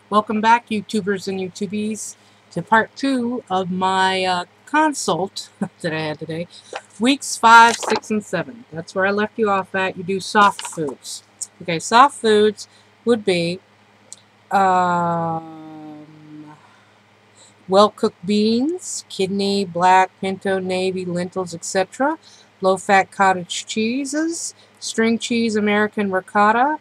Welcome back, YouTubers and YouTubies, to part 2 of my consult that I had today. Weeks 5, 6, and 7. That's where I left you off at. You do soft foods. Okay, soft foods would be well-cooked beans, kidney, black, pinto, navy, lentils, etc. Low-fat cottage cheeses, string cheese, American ricotta,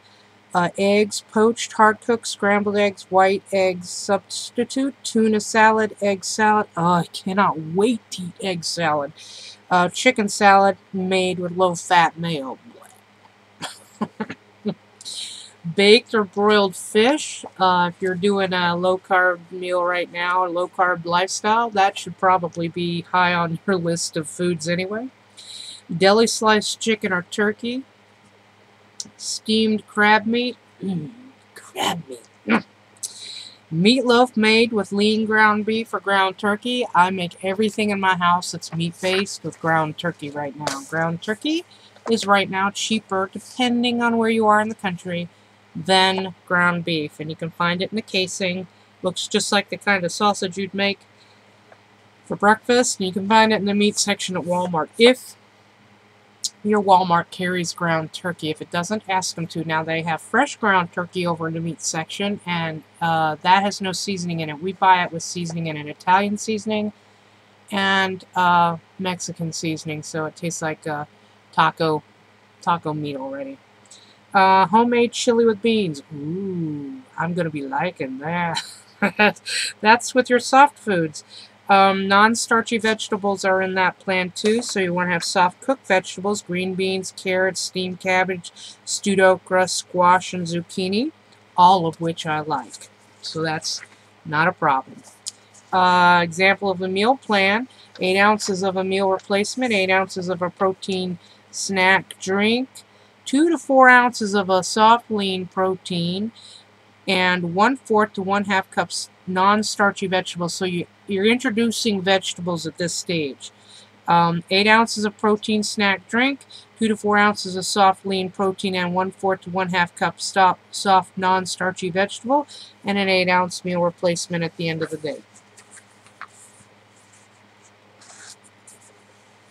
eggs, poached, hard-cooked, scrambled eggs, white eggs substitute, tuna salad, egg salad. Oh, I cannot wait to eat egg salad. Chicken salad made with low-fat mayo. Baked or broiled fish. If you're doing a low-carb meal right now, a low-carb lifestyle, that should probably be high on your list of foods anyway. Deli sliced chicken or turkey. Steamed crab meat. Crab meat. Meatloaf made with lean ground beef or ground turkey. I make everything in my house that's meat-based with ground turkey right now. Ground turkey is right now cheaper, depending on where you are in the country, than ground beef. And you can find it in the casing. Looks just like the kind of sausage you'd make for breakfast. And you can find it in the meat section at Walmart. If your Walmart carries ground turkey. If it doesn't, ask them to. Now, they have fresh ground turkey over in the meat section, and that has no seasoning in it. We buy it with seasoning in it, Italian seasoning and Mexican seasoning, so it tastes like taco meat already. Homemade chili with beans. Ooh, I'm going to be liking that. That's with your soft foods. Non-starchy vegetables are in that plan too, so you want to have soft cooked vegetables, green beans, carrots, steamed cabbage, stewed okra, squash, and zucchini, all of which I like. So that's not a problem. Example of a meal plan: 8 ounces of a meal replacement, 8 ounces of a protein snack drink, 2 to 4 ounces of a soft lean protein, and 1/4 to 1/2 cups non-starchy vegetables. So you're introducing vegetables at this stage. 8 ounces of protein snack drink, 2 to 4 ounces of soft lean protein, and 1/4 to 1/2 cup soft non-starchy vegetable, and an 8-ounce meal replacement at the end of the day.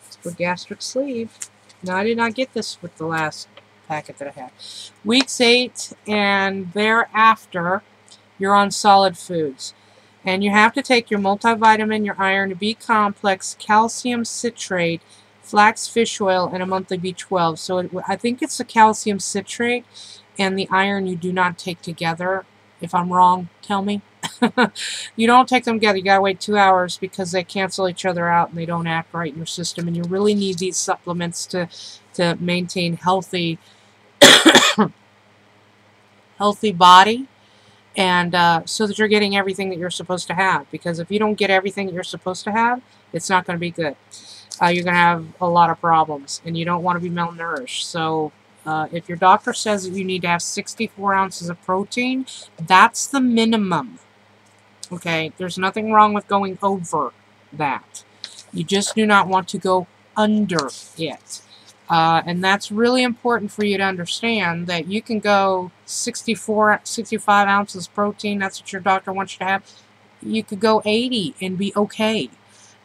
It's for gastric sleeve. Now, I did not get this with the last packet that I had. Weeks 8 and thereafter, you're on solid foods. And you have to take your multivitamin, your iron, your B complex, calcium citrate, flax fish oil, and a monthly B12. So I think it's the calcium citrate and the iron you do not take together. If I'm wrong, tell me. You don't take them together. You gotta wait 2 hours because they cancel each other out and they don't act right in your system. And you really need these supplements to maintain healthy body, and so that you're getting everything that you're supposed to have. Because if you don't get everything that you're supposed to have, it's not going to be good. You're going to have a lot of problems, and you don't want to be malnourished. So if your doctor says that you need to have 64 ounces of protein, that's the minimum. Okay, there's nothing wrong with going over that. You just do not want to go under it. And that's really important for you to understand, that you can go 65 ounces protein. That's what your doctor wants you to have. You could go 80 and be okay.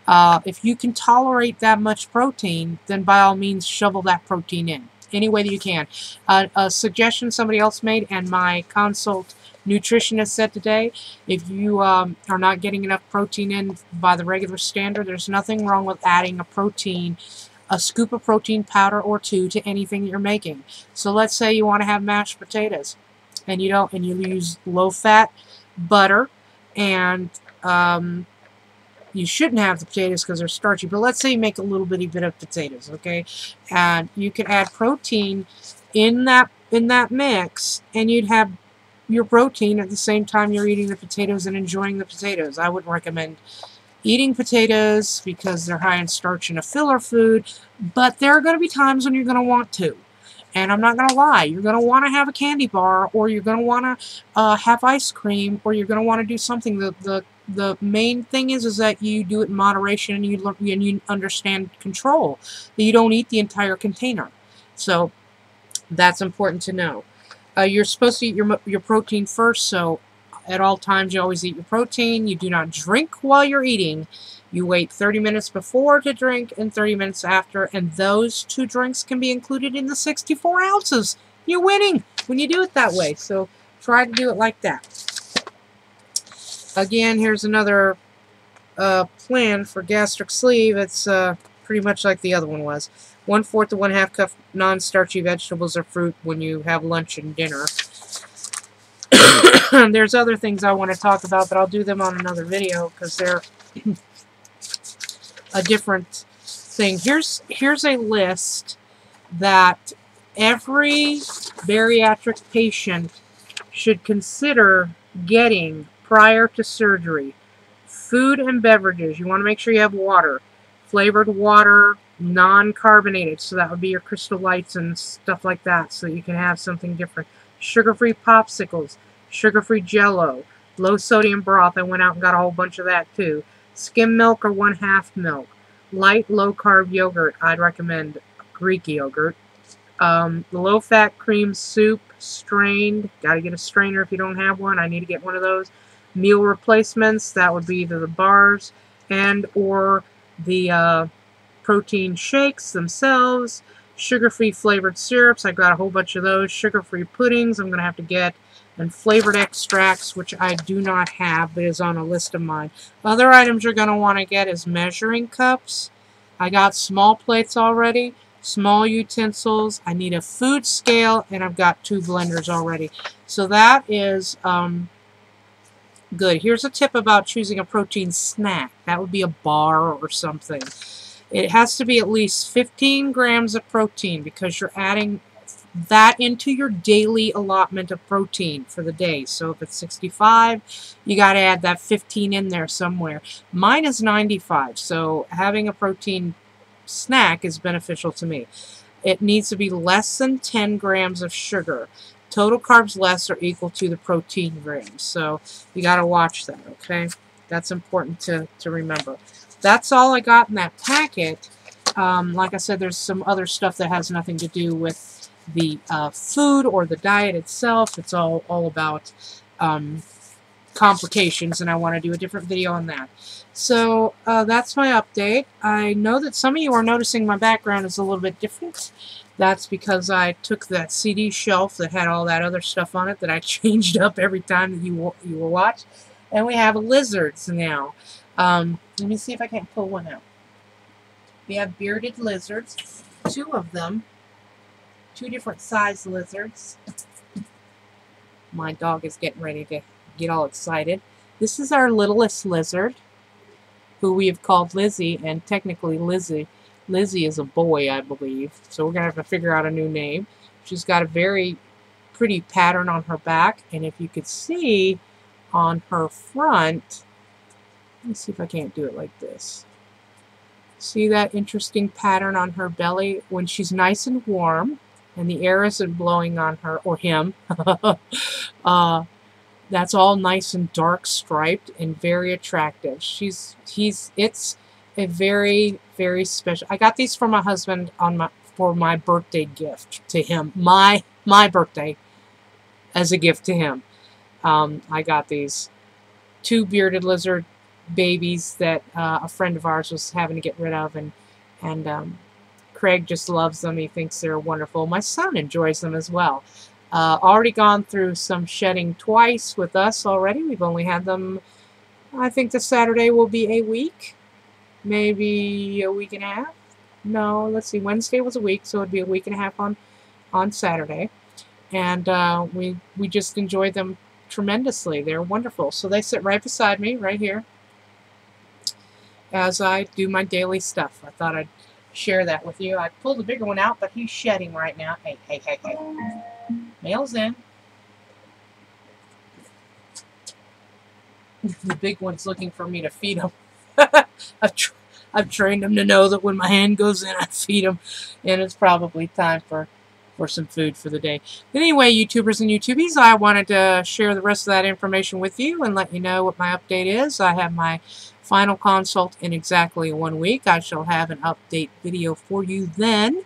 If you can tolerate that much protein, then by all means shovel that protein in any way that you can. A suggestion somebody else made, and my consult nutritionist said today, if you are not getting enough protein in by the regular standard, there's nothing wrong with adding a scoop of protein powder or 2 to anything you're making. So let's say you want to have mashed potatoes, and you use low-fat butter, and you shouldn't have the potatoes because they're starchy. But let's say you make a little bitty bit of potatoes, okay? And you can add protein in that mix, and you'd have your protein at the same time you're eating the potatoes and enjoying the potatoes. I wouldn't recommend eating potatoes because they're high in starch and a filler food, but there are going to be times when you're going to want to. And I'm not going to lie, you're going to want to have a candy bar, or you're going to want to have ice cream, or you're going to want to do something. The main thing is that you do it in moderation, and you understand control, that you don't eat the entire container. So that's important to know. You're supposed to eat your protein first, so At all times, you always eat your protein. You do not drink while you're eating. You wait 30 minutes before to drink and 30 minutes after, and those 2 drinks can be included in the 64 ounces. You're winning when you do it that way, so try to do it like that. Again, here's another plan for gastric sleeve. It's pretty much like the other one was. 1/4 to 1/2 cup non-starchy vegetables or fruit when you have lunch and dinner. There's other things I want to talk about, but I'll do them on another video because they're a different thing. Here's a list that every bariatric patient should consider getting prior to surgery. Food and beverages. You want to make sure you have water. Flavored water, non-carbonated, so that would be your Crystal Lights and stuff like that, so that you can have something different. Sugar-free popsicles, sugar-free Jell-O, low-sodium broth. I went out and got a whole bunch of that too. Skim milk or 1/2 milk. Light, low-carb yogurt. I'd recommend Greek yogurt. Low-fat cream soup, strained. Got to get a strainer if you don't have one. I need to get one of those. Meal replacements. That would be either the bars and or the protein shakes themselves. Sugar-free flavored syrups. I got a whole bunch of those. Sugar-free puddings I'm going to have to get. And flavored extracts, which I do not have, but is on a list of mine. Other items you're going to want to get is measuring cups. I got small plates already, small utensils. I need a food scale, and I've got 2 blenders already. So that is good. Here's a tip about choosing a protein snack. That would be a bar or something. It has to be at least 15 grams of protein because you're adding that into your daily allotment of protein for the day. So if it's 65, you got to add that 15 in there somewhere. Mine is 95, so having a protein snack is beneficial to me. It needs to be less than 10 grams of sugar. Total carbs less or equal to the protein grams. So you got to watch that, okay? That's important to remember. That's all I got in that packet. Like I said, there's some other stuff that has nothing to do with the food or the diet itself. It's all about complications, and I want to do a different video on that. So that's my update. I know that some of you are noticing my background is a little bit different. That's because I took that CD shelf that had all that other stuff on it that I changed up every time that you will watch, and we have lizards now. Let me see if I can't pull one out. We have bearded lizards, 2 of them. 2 different size lizards. My dog is getting ready to get all excited. This is our littlest lizard, who we have called Lizzie, and technically Lizzie is a boy, I believe. So we're going to have to figure out a new name. She's got a very pretty pattern on her back, and if you could see on her front, let me see if I can't do it like this. See that interesting pattern on her belly? When she's nice and warm, and the air isn't blowing on her, or him, that's all nice and dark striped and very attractive. It's a very, very special. I got these for my husband for my birthday gift to him. My birthday as a gift to him. I got these 2 bearded lizard babies that a friend of ours was having to get rid of, and Craig just loves them. He thinks they're wonderful. My son enjoys them as well. Already gone through some shedding twice with us already. We've only had them, I think this Saturday will be a week. Maybe a week and a half. No, let's see. Wednesday was a week, so it'd be a week and a half on Saturday. And we just enjoy them tremendously. They're wonderful. So they sit right beside me, right here, as I do my daily stuff. I thought I'd share that with you. I pulled the bigger one out, but he's shedding right now. Hey, hey, hey, hey. Male's in. The big one's looking for me to feed him. I've trained him to know that when my hand goes in, I feed him, and it's probably time for some food for the day. But anyway, YouTubers and YouTubies, I wanted to share the rest of that information with you and let you know what my update is. I have my final consult in exactly 1 week. I shall have an update video for you then.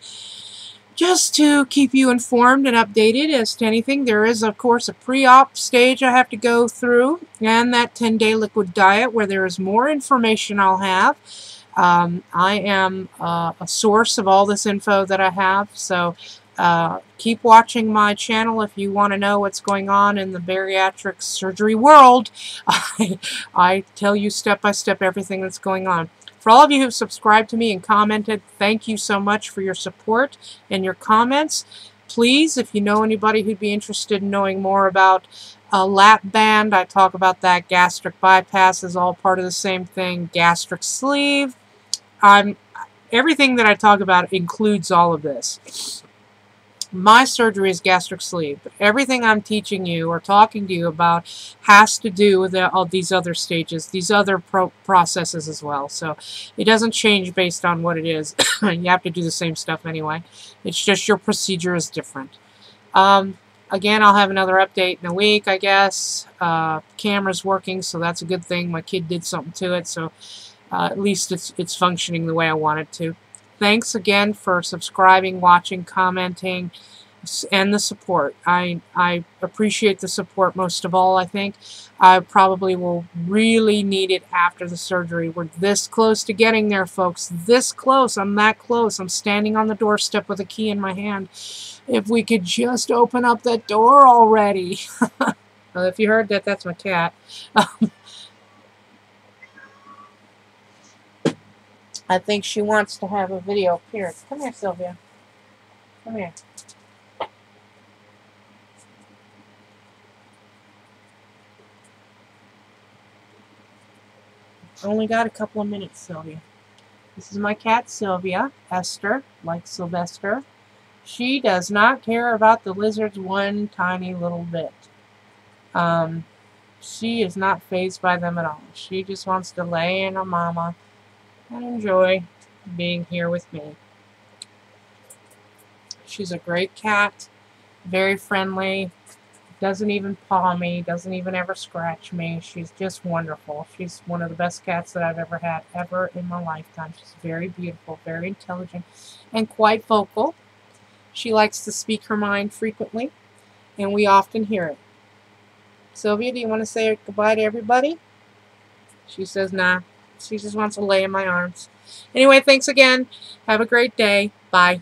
just to keep you informed and updated as to anything. There is, of course, a pre-op stage I have to go through, and that 10-day liquid diet where there is more information I'll have. I am a source of all this info that I have, so keep watching my channel if you want to know what's going on in the bariatric surgery world. I tell you step by step everything that's going on. For all of you who've subscribed to me and commented, thank you so much for your support and your comments. Please, if you know anybody who'd be interested in knowing more about a lap band, I talk about that. Gastric bypass is all part of the same thing. Gastric sleeve. Everything that I talk about includes all of this. My surgery is gastric sleeve, but everything I'm teaching you or talking to you about has to do with all these other stages, these other processes as well. So it doesn't change based on what it is. You have to do the same stuff anyway. It's just your procedure is different. Again, I'll have another update in a week, I guess. Camera's working, so that's a good thing. My kid did something to it, so at least it's functioning the way I want it to. Thanks again for subscribing, watching, commenting, and the support. I appreciate the support most of all, I think. I probably will really need it after the surgery. We're this close to getting there, folks. This close. I'm that close. I'm standing on the doorstep with a key in my hand. If we could just open up that door already. Well, if you heard that, that's my cat. I think she wants to have a video appearance. Come here, Sylvia. Come here. Only got a couple of minutes, Sylvia. This is my cat, Sylvia. Esther, like Sylvester. She does not care about the lizards one tiny little bit. She is not fazed by them at all. She just wants to lay in her mama and enjoy being here with me. She's a great cat, very friendly, doesn't even paw me, doesn't even ever scratch me. She's just wonderful. She's one of the best cats that I've ever had, ever in my lifetime. She's very beautiful, very intelligent, and quite vocal. She likes to speak her mind frequently, and we often hear it. Sylvia, do you want to say goodbye to everybody? She says, nah. She just wants to lay in my arms. Anyway, thanks again. Have a great day. Bye.